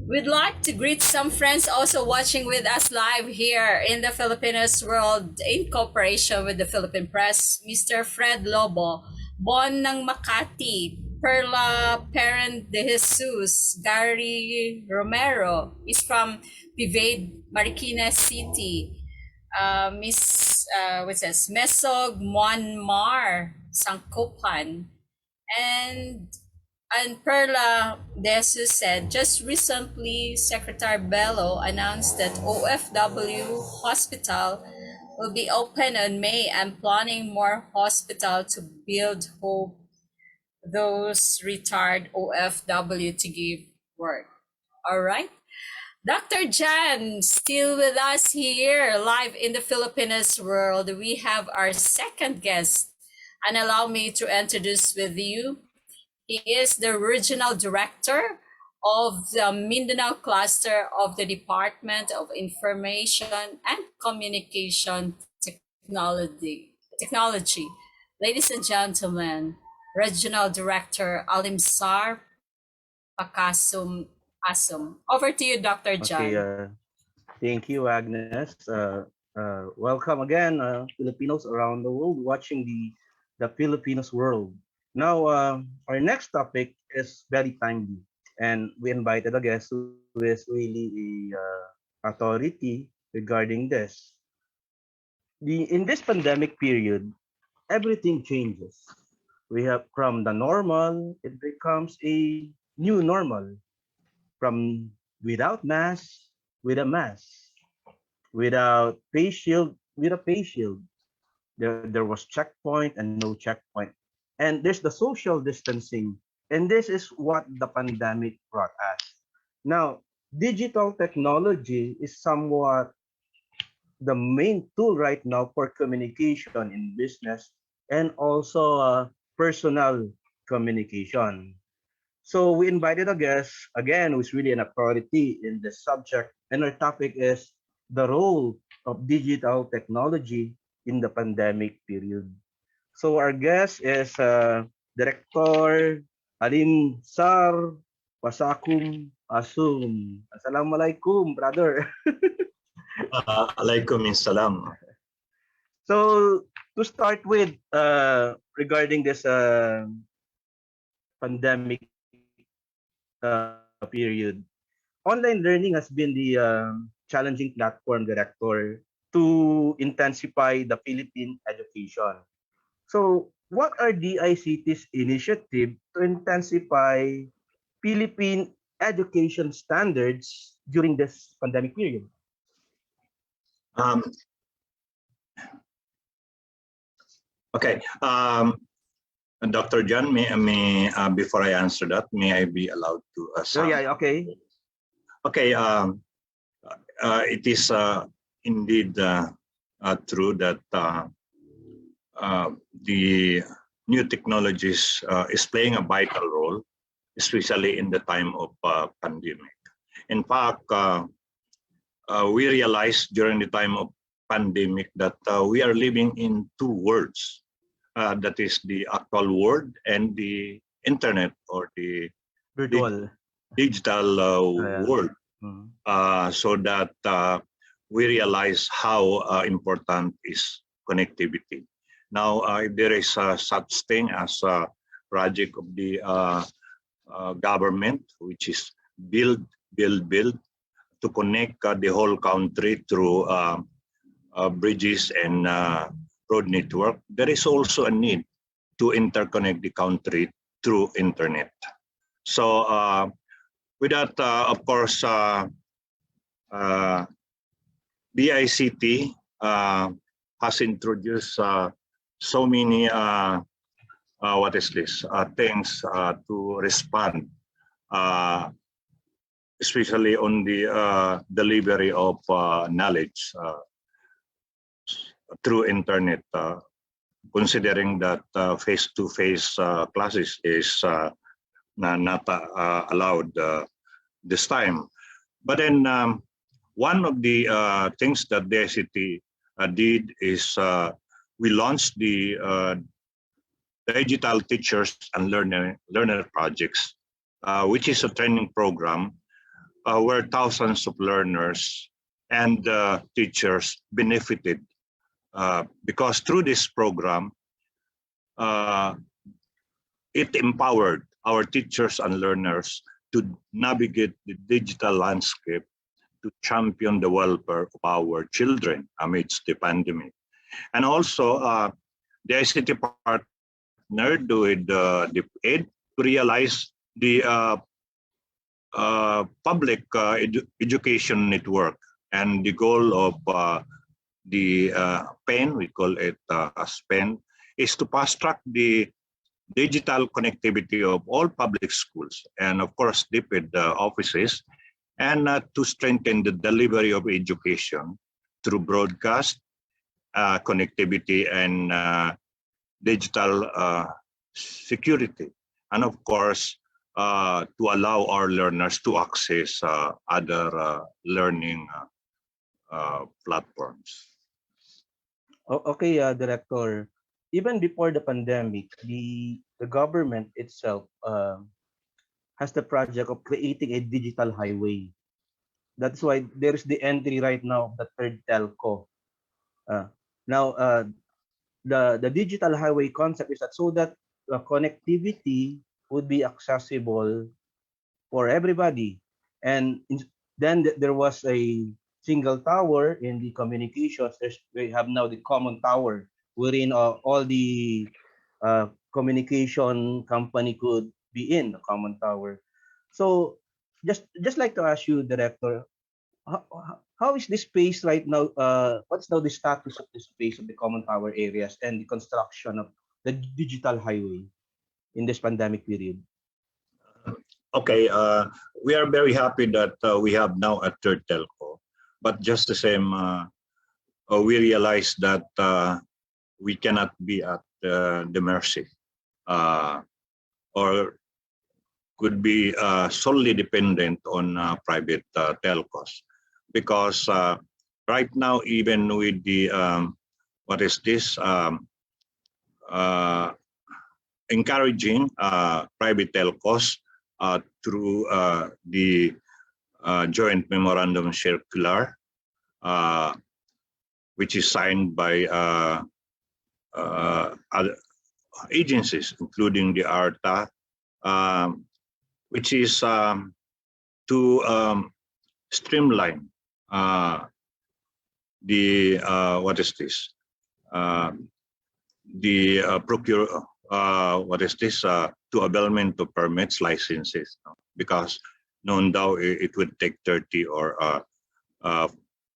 We'd like to greet some friends also watching with us live here in the Filipinos World in cooperation with the Philippine Press. Mr. Fred Lobo, Bon ng Makati, Perla Parent de Jesus, Gary Romero is from PVAID Marikina City. Mesog Monmar Sangkopan, and Perla de Jesus said, just recently Secretary Bello announced that OFW Hospital will be open in May and planning more hospital to build hope those retired OFW to give work. All right. Dr. Jan, still with us here live in the Filipinos World. We have our second guest, and allow me to introduce with you. He is the Regional Director of the Mindanao cluster of the Department of Information and Communication Technology. Ladies and gentlemen, Regional Director Alimbzar Pacasum Asum. Over to you, Dr. Okay, John. thank you, Agnes. Welcome again, Filipinos around the world watching the Filipinos World. Now, our next topic is very timely, and we invited a guest who is really a authority regarding this. In this pandemic period, everything changes. We have from the normal, it becomes a new normal. From without mask, with a mask, without face shield, with a face shield. There was checkpoint and no checkpoint. And there's the social distancing. And this is what the pandemic brought us. Now, digital technology is somewhat the main tool right now for communication in business and also personal communication. So we invited a guest again who's really an authority in this subject, and our topic is the role of digital technology in the pandemic period. So our guest is Director Alimbzar Pacasum Asum. Assalamualaikum, brother. Alaikum salam. So to start with, regarding this pandemic period, online learning has been the challenging platform, Director, to intensify the Philippine education. So what are DICT's initiative to intensify Philippine education standards during this pandemic period? Okay. Dr. John, before I answer that, may I be allowed to? Yeah, okay. Okay. It is indeed true that the new technologies is playing a vital role, especially in the time of pandemic. In fact, we realized during the time of pandemic that we are living in two worlds. That is the actual world and the internet or the Virtual. digital world. Mhm. So that we realize how important is connectivity. Now, there is such thing as a project of the government, which is build to connect the whole country through bridges and road network. There is also a need to interconnect the country through internet. So with that, of course, DICT has introduced so many things to respond, especially on the delivery of knowledge through internet, considering that face-to-face classes is not allowed this time. But then one of the things that the ICT did is we launched the digital teachers and learner projects, which is a training program where thousands of learners and teachers benefited because through this program, it empowered our teachers and learners to navigate the digital landscape to champion the welfare of our children amidst the pandemic. And also, the ICT partnered with the PVAID to realize the public education network, and the goal of the PEN, we call it as PEN, is to fast track the digital connectivity of all public schools and of course DepEd offices, and to strengthen the delivery of education through broadcast, connectivity, and digital security. And of course, to allow our learners to access other learning platforms. Okay, Director. Even before the pandemic, the government itself has the project of creating a digital highway. That's why there is the entry right now of the third telco. Uh, now, the digital highway concept is that so that connectivity would be accessible for everybody. And then there was a single tower in the communications. We have now the common tower, wherein all the communication company could be in the common tower. So just like to ask you, Director, how is this space right now? What's now the status of the space of the common tower areas and the construction of the digital highway in this pandemic period? Okay, we are very happy that we have now a third telco, but just the same, we realize that we cannot be at the mercy or could be solely dependent on private telcos, because right now, even with the what is this encouraging private telcos through the joint memorandum circular, which is signed by other agencies, including the ARTA, which is to streamline the what is this the procure what is this to availment of permits licenses, because known daw it would take 30 or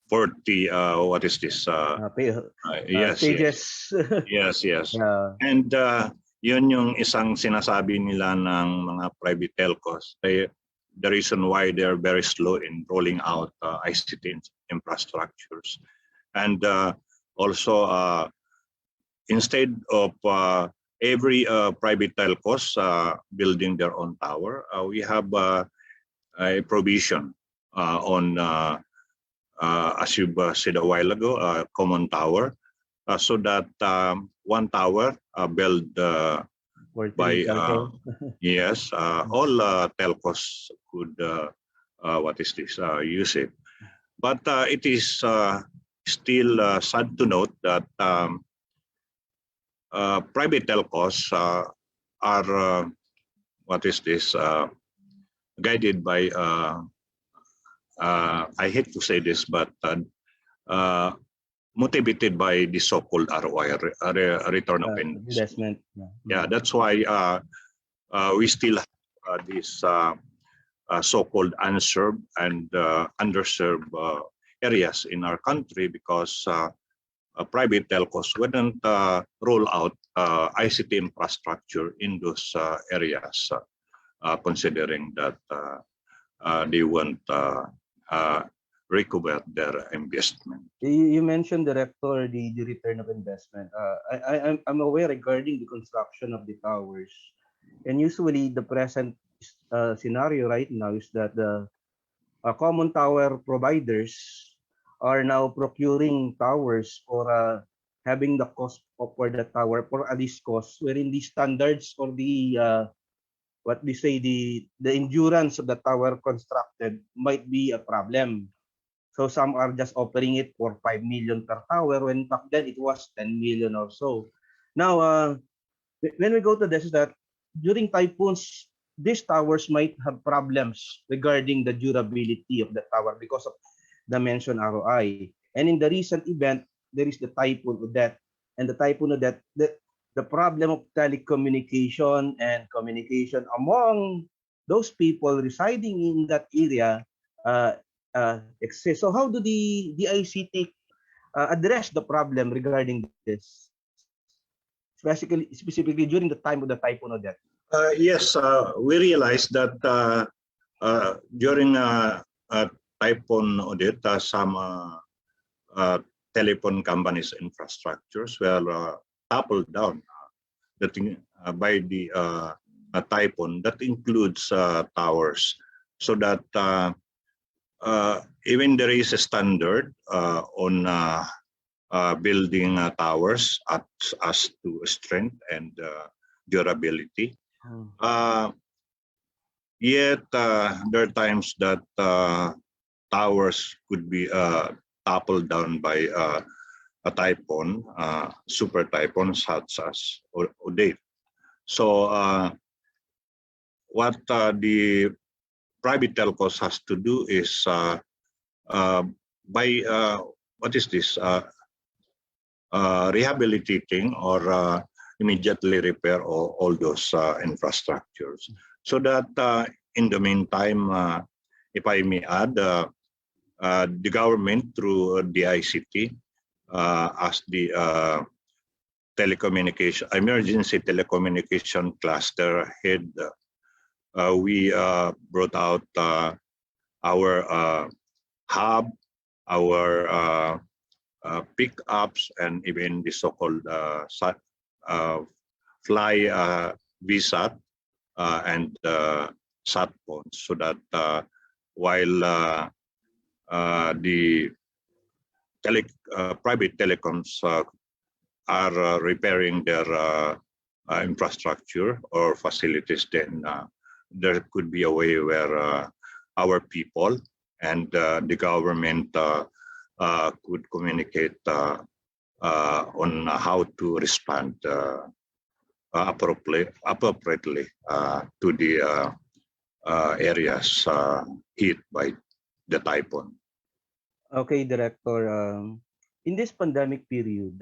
40 what is this yes, Stages. yes, yes. Yeah. And yun yung isang sinasabi nila ng mga private telcos. The reason why they're very slow in rolling out ICT infrastructures. And also, instead of every private telcos building their own tower, we have a provision on, as you said a while ago, a common tower, so that one tower built by yes, all telcos could what is this use it. But it is still sad to note that private telcos are what is this guided by I hate to say this, but motivated by the so-called ROI, return of investment. Yeah, that's why we still have this so-called unserved and underserved areas in our country, because private telcos wouldn't roll out ICT infrastructure in those areas, considering that they won't recover their investment. You mentioned, Director, the return of investment. I'm aware regarding the construction of the towers, and usually the present scenario right now is that the common tower providers are now procuring towers for having the cost for the tower for a least cost, wherein the standards or the what they say the endurance of the tower constructed might be a problem. So some are just offering it for 5 million per tower, when back then it was 10 million or so. Now, when we go to this, is that during typhoons, these towers might have problems regarding the durability of the tower because of the mentioned ROI. And in the recent event, there is the typhoon of that. And the typhoon of that, the problem of telecommunication and communication among those people residing in that area exists. So how do the ICT address the problem regarding this, specifically during the time of the typhoon of that? Yes, we realized that during typhoon audit, some telephone companies' infrastructures were toppled down by the typhoon that includes towers, so that even there is a standard on building towers as to strength and durability. Yet there are times that towers could be toppled down by a typhoon, super typhoon such as Odette. So what the private telcos has to do is by what is this rehabilitating or immediately repair all those infrastructures, so that in the meantime, if I may add, the government through the ICT as the emergency telecommunication cluster head, we brought out our hub, our pickups, and even the so-called fly VSAT and sat phones, so that while the private telecoms are repairing their infrastructure or facilities, then there could be a way where our people and the government could communicate on how to respond appropriately to the areas hit by the typhoon. Okay, Director. In this pandemic period,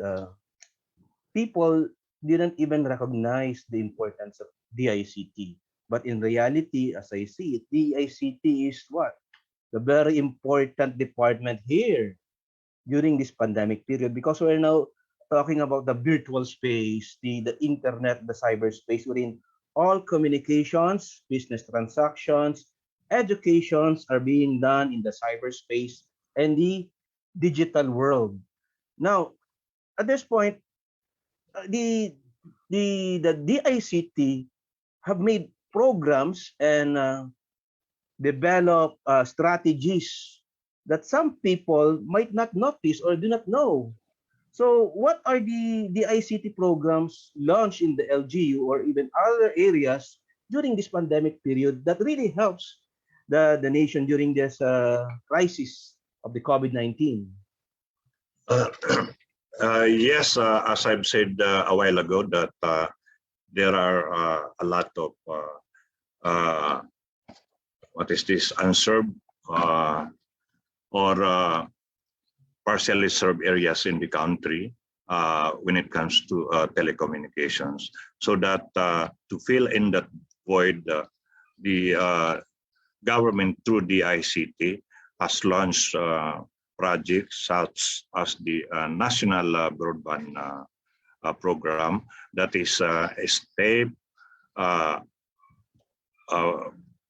people didn't even recognize the importance of DICT. But in reality, as I see it, DICT is what? The very important department here during this pandemic period, because we're now talking about the virtual space, the internet, the cyberspace, wherein all communications, business transactions, educations are being done in the cyberspace and the digital world. Now, at this point, the DICT have made programs and develop strategies that some people might not notice or do not know. So what are the ICT programs launched in the LGU or even other areas during this pandemic period that really helps the nation during this crisis of the COVID-19? Yes, as I've said a while ago, that there are a lot of what is this unserved or partially served areas in the country when it comes to telecommunications, so that to fill in that void, the government through the ICT has launched projects such as the National Broadband Program, that is a step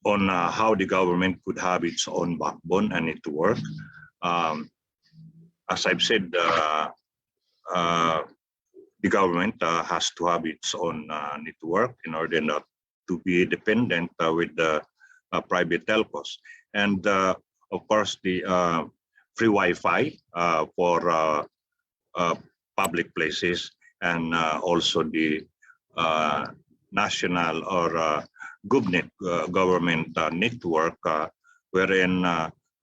on how the government could have its own backbone and network. As I've said, the government has to have its own network in order not to be dependent with the private telcos. And of course, the free Wi-Fi for public places, and also the national or government network, wherein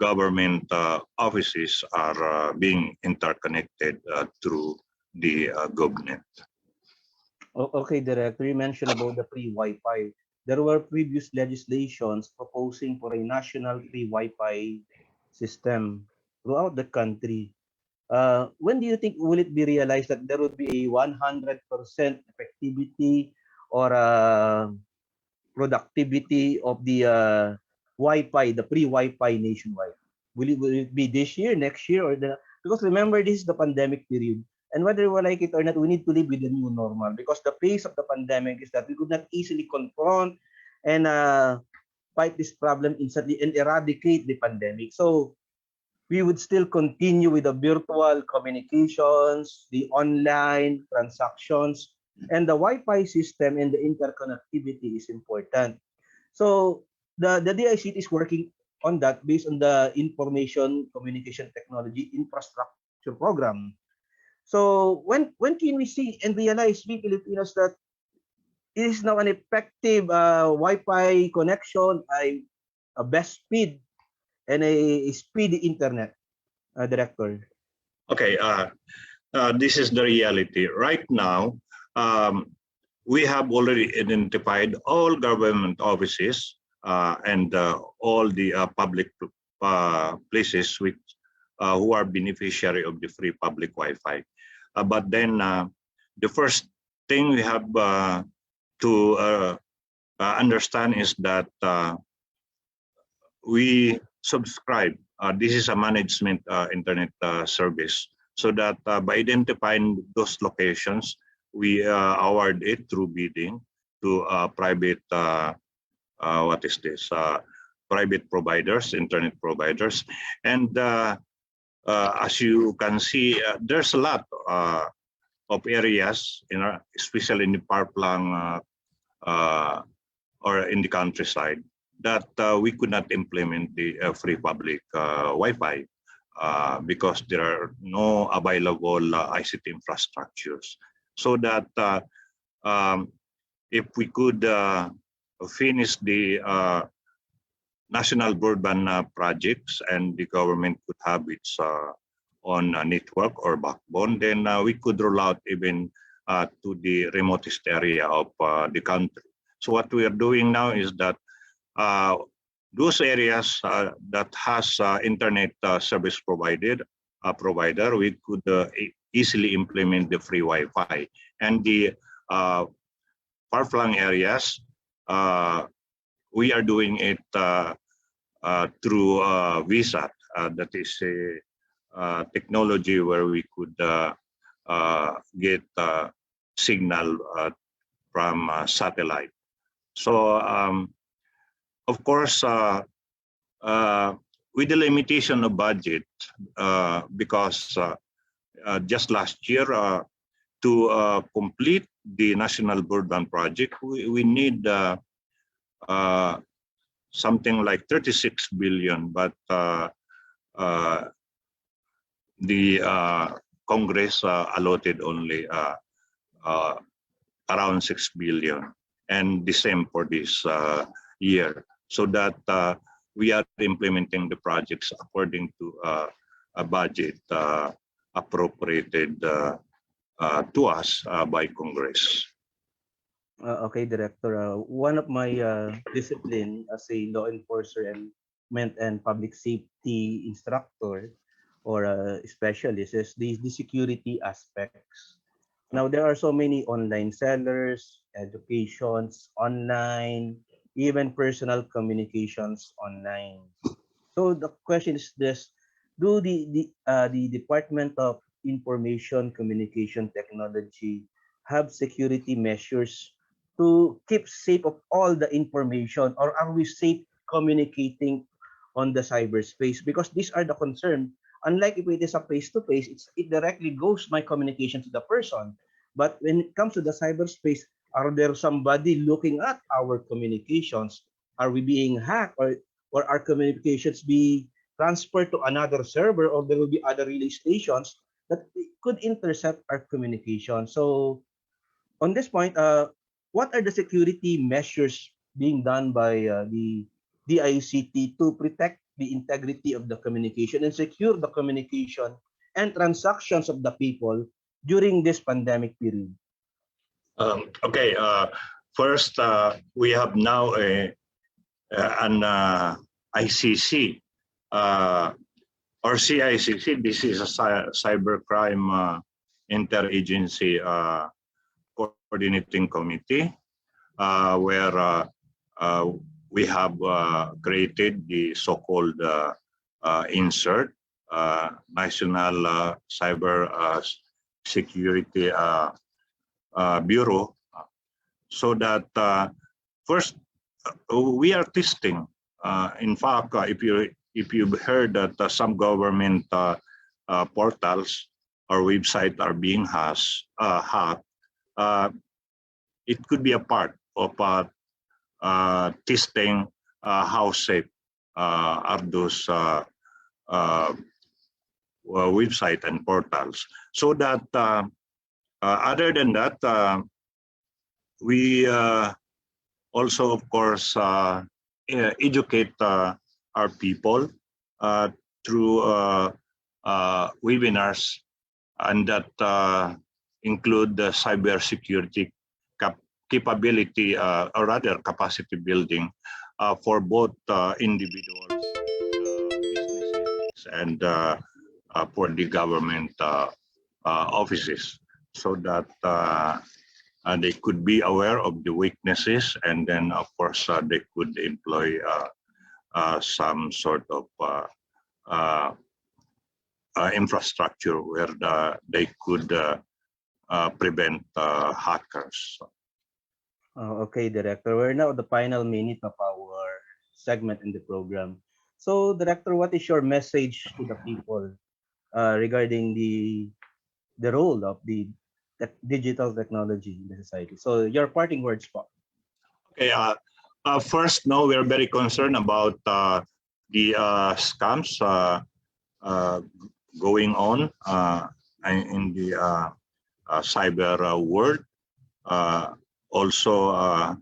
government offices are being interconnected through the GovNet. Okay, Director, you mentioned about the free Wi-Fi. There were previous legislations proposing for a national free Wi-Fi system throughout the country. When do you think will it be realized that there would be a 100% effectivity or productivity of the Wi-Fi, the free Wi-Fi nationwide? Will it be this year, next year, or because remember, this is the pandemic period, and whether we like it or not, we need to live with the new normal, because the pace of the pandemic is that we could not easily confront and fight this problem instantly and eradicate the pandemic. So we would still continue with the virtual communications, the online transactions. And the Wi-Fi system and the interconnectivity is important. So the DICT is working on that based on the Information Communication Technology Infrastructure Program. So when can we see and realize, we Filipinos, that it is now an effective Wi-Fi connection, a best speed, and a speedy internet, Director? Okay, this is the reality. Right now, we have already identified all government offices and all the public places which who are beneficiary of the free public Wi-Fi. But then the first thing we have to understand is that we subscribe. This is a management internet service, so that by identifying those locations, we award it through bidding to private what is this private providers, internet providers, and as you can see, there's a lot of areas, especially in the far-flung or in the countryside, that we could not implement the free public Wi-Fi because there are no available ICT infrastructures. So that if we could finish the national broadband projects and the government could have its own network or backbone, then we could roll out even to the remotest area of the country. So what we are doing now is that those areas that has internet service provider, we could easily implement the free Wi-Fi. And the far-flung areas, we are doing it through VSAT. That is a technology where we could get signal from satellite. So, of course, with the limitation of budget, because just last year, to complete the national broadband project, we need something like 36 billion, but the Congress allotted only around 6 billion, and the same for this year, so that we are implementing the projects according to a budget appropriated to us by Congress. Okay, Director. One of my discipline as a law enforcer and public safety instructor or specialist is the security aspects. Now, there are so many online sellers, educations online, even personal communications online. So the question is this: do the Department of Information Communication Technology have security measures to keep safe of all the information, or are we safe communicating on the cyberspace? Because these are the concern. Unlike if it is a face-to-face, it directly goes my communication to the person. But when it comes to the cyberspace, are there somebody looking at our communications? Are we being hacked, or our communications be transferred to another server, or there will be other relay stations that could intercept our communication? So on this point, what are the security measures being done by the DICT to protect the integrity of the communication and secure the communication and transactions of the people during this pandemic period? Okay, first, we have now an ICC or CICC. This is a cybercrime interagency coordinating committee where we have created the so-called INSERT, National Cyber Security Bureau, so that first we are testing. In fact, if you've heard that some government portals or websites are being hacked, it could be a part of testing how safe are those website and portals. So that other than that, we also, of course, educate our people through webinars, and that include the cybersecurity capability, or rather capacity building for both individuals, businesses, and for the government offices, so that they could be aware of the weaknesses, and then of course they could employ some sort of infrastructure where they could prevent hackers. Okay, Director. We're now at the final minute of our segment in the program. So, Director, what is your message to the people regarding the role of the digital technology in the society? So, your parting words, po. Okay. First, no, we're very concerned about the scams going on in the cyber world. Also, a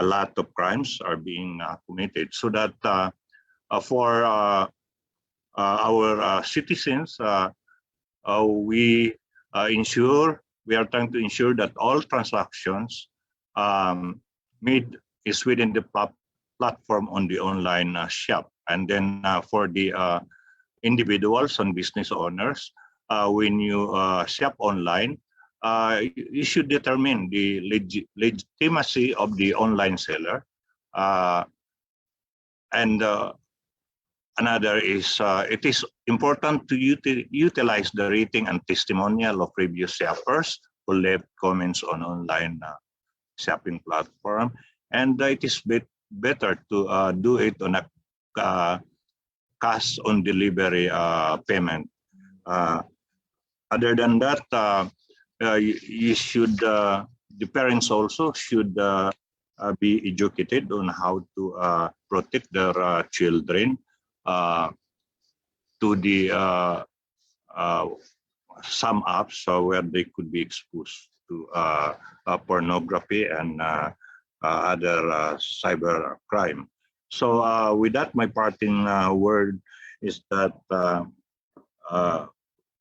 lot of crimes are being committed. So that for our citizens, we are trying to ensure that all transactions made is within the platform on the online shop. And then for the individuals and business owners, when you shop online, you should determine the legitimacy of the online seller. And another is it is important to utilize the rating and testimonial of previous shoppers who left comments on online shopping platform. And it is better to do it on a cash on delivery payment. Other than that, you should, the parents also should be educated on how to protect their children to the some apps where they could be exposed to pornography and other cyber crime. So with that, my parting word is that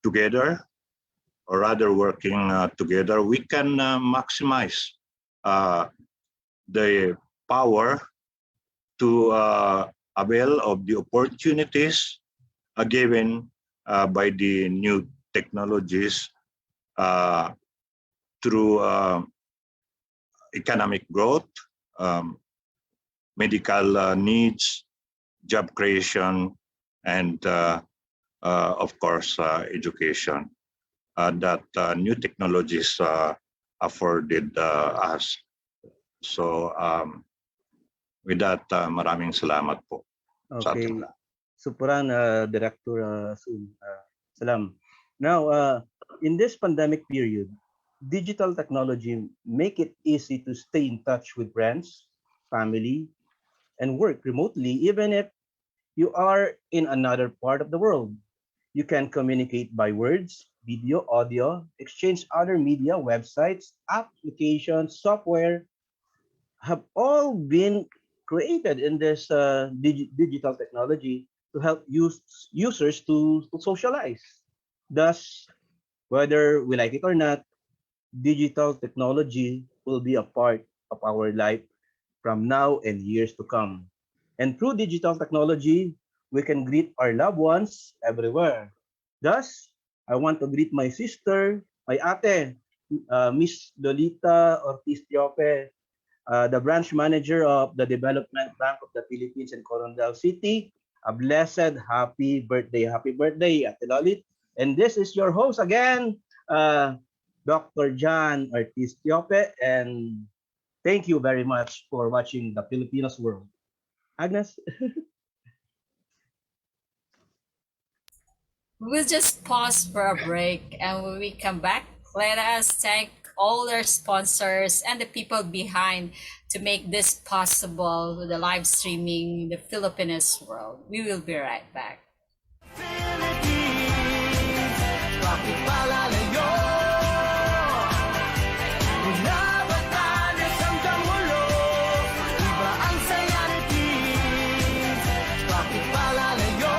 together, or rather working together, we can maximize the power to avail of the opportunities given by the new technologies through economic growth, medical needs, job creation, and of course, education that new technologies afforded us. So with that, maraming salamat po. Sa Okay. ating lahat. Supuran, Director Asum. Salam. Now, in this pandemic period, digital technology make it easy to stay in touch with friends, family, and work remotely, even if you are in another part of the world. You can communicate by words, video, audio, exchange other media, websites, applications, software have all been created in this digital technology to help users to socialize. Thus, whether we like it or not, digital technology will be a part of our life from now and years to come. And through digital technology, we can greet our loved ones everywhere. Thus, I want to greet my sister, my ate, Miss Lolita Ortiz Teope, the branch manager of the Development Bank of the Philippines in Coronadal City. A blessed happy birthday, Ate Lolit. And this is your host again, Dr. John Ortiz Teope, and thank you very much for watching the Filipinos World. Agnes? We'll just pause for a break, and when we come back, let us thank all our sponsors and the people behind to make this possible with the live streaming, the Filipinos World. We will be right back. Bakit palalayo? Mula Batanes hanggang Ulo, iba ang saya ni Teens. Bakit palalayo?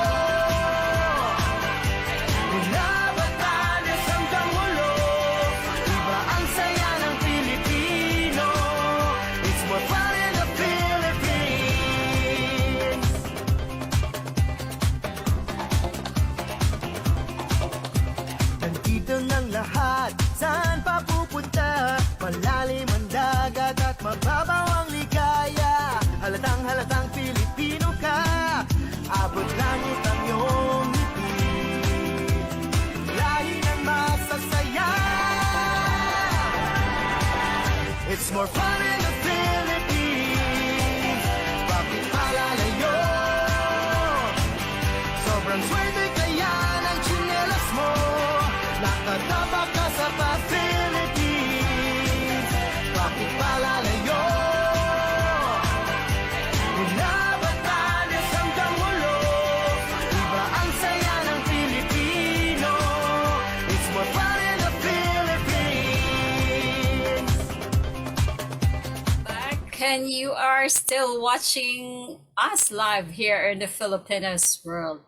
Mula Batanes hanggang Ulo, iba ang saya ng Pilipino. It's more fun in the Philippines. Nandito ng lahat, saan pa pupunta? Malalim ang dagat at mababaw ang ligaya. Halatang Pilipino ka, abot langit ang iyong ngiti. Lahi ng masasaya. It's more fun in the Philippines. Bakit palalayo? Sobrang swerte kaya ng tsinelas mo. Nakatapa ka sa pa-Philippines. Bakit palalayo? Mula Batanes hanggang Ulo, iba ang saya ng Pilipino. It's more fun in the Philippines. Back, and you are still watching us live here in the Filipinos World.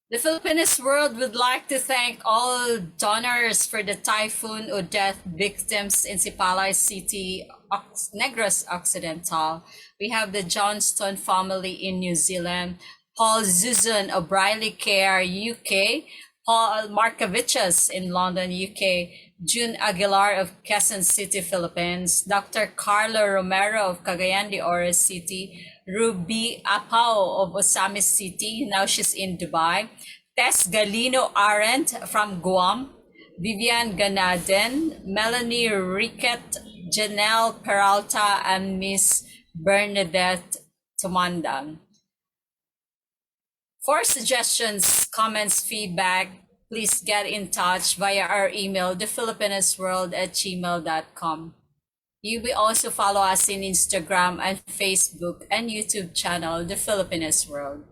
The Filipinos World would like to thank all donors for the typhoon Odette victims in Sipalay City, Negros Occidental. We have the Johnston family in New Zealand, Paul Zuzan of Briley Care, UK, Paul Markovichus in London, UK, June Aguilar of Quezon City, Philippines, Dr. Carlo Romero of Cagayan de Oro City, Ruby Apao of Osamis City, now she's in Dubai, Tess Galino Arendt from Guam, Vivian Ganaden, Melanie Riquet, Janelle Peralta, and Miss Bernadette Tumandang. For suggestions, comments, feedback, please get in touch via our email, thefilipinosworld@gmail.com. You will also follow us in Instagram and Facebook and YouTube channel, The Filipinos World.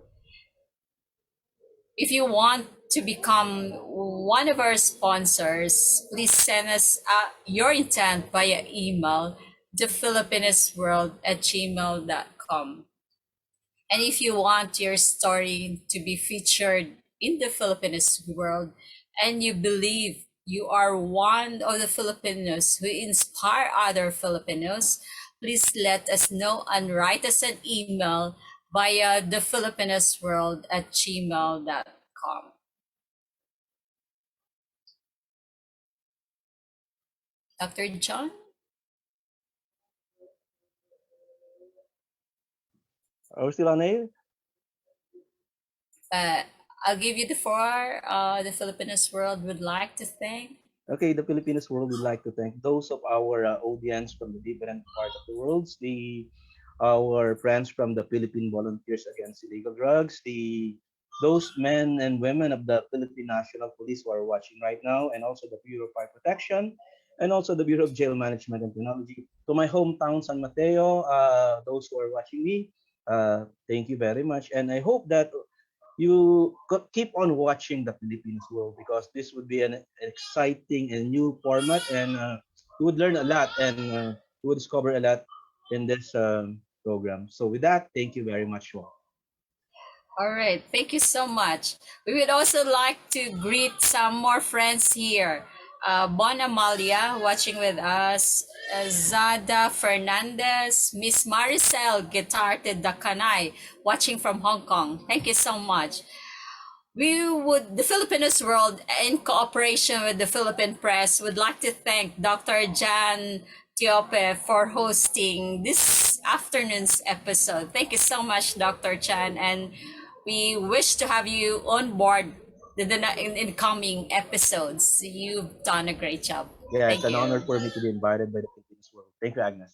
If you want to become one of our sponsors, please send us your intent via email, thefilipinosworld@gmail.com. And if you want your story to be featured in the Filipinos World and you believe you are one of the Filipinos who inspire other Filipinos, please let us know and write us an email via thefilipinosworld@gmail.com. Dr. John? Are we still on air? I'll give you the floor. The Filipinos World would like to thank. Okay, the Filipinos World would like to thank those of our audience from the different part of the world, our friends from the Philippine Volunteers Against Illegal Drugs, those men and women of the Philippine National Police who are watching right now, and also the Bureau of Fire Protection, and also the Bureau of Jail Management and Technology. To my hometown, San Mateo, those who are watching me, thank you very much. And I hope that you keep on watching the Filipinos World, because this would be an exciting and new format, and you would learn a lot, and you would discover a lot in this program. So with that, thank you very much all. All right, thank you so much. We would also like to greet some more friends here. Bon Amalia watching with us, Zada Fernandez, Miss Maricel Guitarte Dakanay watching from Hong Kong. Thank you so much. The Filipinos World, in cooperation with the Philippine Press, would like to thank Dr. Jan Teope for hosting this afternoon's episode. Thank you so much, Dr. Chan, and we wish to have you on board in coming episodes. You've done a great job. Yeah, Thank it's an you. honor for me to be invited by the Filipinos World. Thank you, Agnes.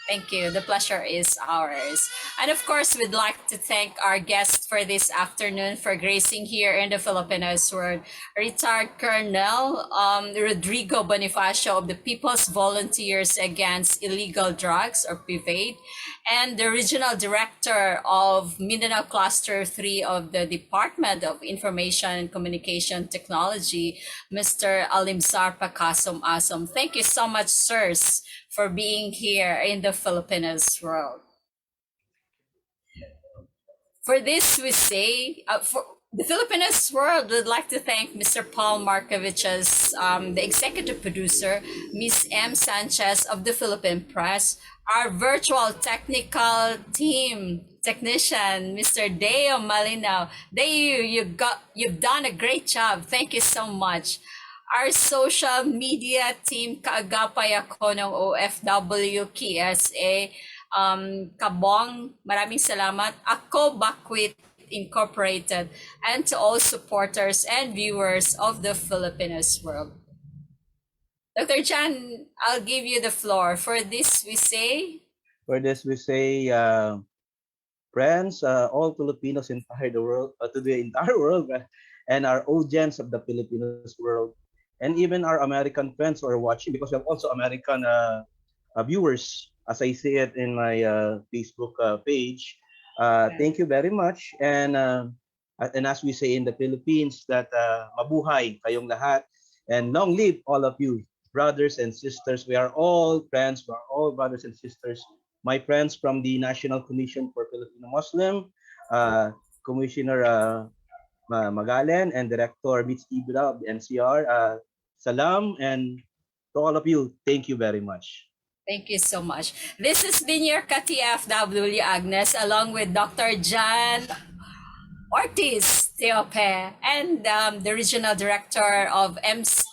Thank you. The pleasure is ours. And of course, we'd like to thank our guest for this afternoon for gracing here in the Filipinos World. Retired Colonel Rodrigo Bonifacio of the People's Volunteers Against Illegal Drugs, or PVAID, and the Regional Director of Mindanao Cluster 3 of the Department of Information and Communication Technology, Mr. Alimbzar Pacasum Asum. Thank you so much, sirs, for being here in the Filipinos World. For this, we say, for the Filipinos World would like to thank Mr. Paul Markovich's, the executive producer, Ms. M. Sanchez of the Philippine Press, our virtual technical team technician, Mr. Deo Malinaw. Deo, you've done a great job. Thank you so much. Our social media team, kaagapay ako ng OFW KSA, Kabong, maraming salamat. Ako Bakwit Incorporated, and to all supporters and viewers of the Filipinos World. Dr. Jan, I'll give you the floor. For this we say, friends, all Filipinos entire the world, to the entire world, and our audience of the Filipinos World, and even our American friends who are watching, because we have also American viewers, as I see it in my Facebook page. Thank you very much, and as we say in the Philippines, that mabuhay kayong lahat, and long live all of you, brothers and sisters. We are all friends. We are all brothers and sisters. My friends from the National Commission for Filipino Muslim, Commissioner Magalen, and Director Mitch Ibra of the NCR. Salam, and to all of you, thank you very much. Thank you so much. This has been your ka-TFW Agnes, along with Dr. Jan Ortiz, Teope, and the Regional Director of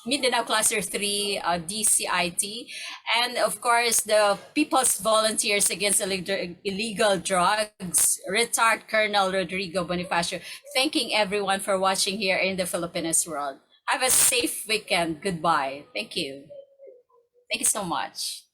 Mindanao Cluster 3, DCIT, and of course the People's Volunteers Against Illegal Drugs, retired Colonel Rodrigo Bonifacio. Thanking everyone for watching here in the Filipinos World. Have a safe weekend. Goodbye. Thank you. Thank you so much.